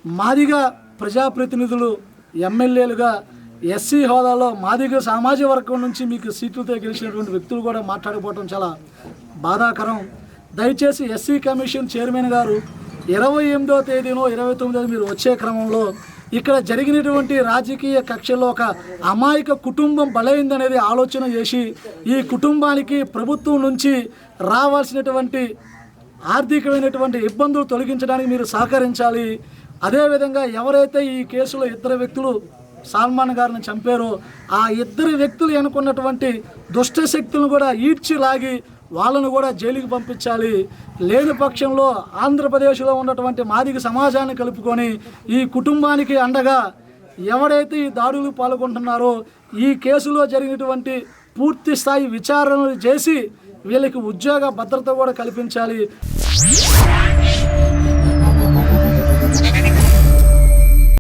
మాదిగ ప్రజాప్రతినిధులు ఎమ్మెల్యేలుగా ఎస్సీ హోదాలో మాదిగ సామాజిక వర్గం నుంచి మీకు సీట్లతో గెలిచినటువంటి వ్యక్తులు కూడా మాట్లాడకపోవడం చాలా బాధాకరం. దయచేసి ఎస్సీ కమిషన్ చైర్మన్ గారు 28వ తేదీనో 29వ మీరు వచ్చే క్రమంలో ఇక్కడ జరిగినటువంటి రాజకీయ కక్షల్లో ఒక అమాయక కుటుంబం బలైందనేది ఆలోచన చేసి ఈ కుటుంబానికి ప్రభుత్వం నుంచి రావాల్సినటువంటి ఆర్థికమైనటువంటి ఇబ్బందులు తొలగించడానికి మీరు సహకరించాలి. అదేవిధంగా ఎవరైతే ఈ కేసులో ఇద్దరు వ్యక్తులు సల్మాన్ గారిని చంపారో ఆ ఇద్దరు వ్యక్తులు అనుకున్నటువంటి దుష్ట శక్తులను కూడా ఈడ్చిలాగి వాళ్ళను కూడా జైలుకి పంపించాలి. లేని పక్షంలో ఆంధ్రప్రదేశ్లో ఉన్నటువంటి మాదిగ సమాజాన్ని కలుపుకొని ఈ కుటుంబానికి అండగా ఎవరైతే ఈ దాడులు పాల్గొంటున్నారో ఈ కేసులో జరిగినటువంటి పూర్తి స్థాయి విచారణలు చేసి వీళ్ళకి ఉద్యోగ భద్రత కూడా కల్పించాలి.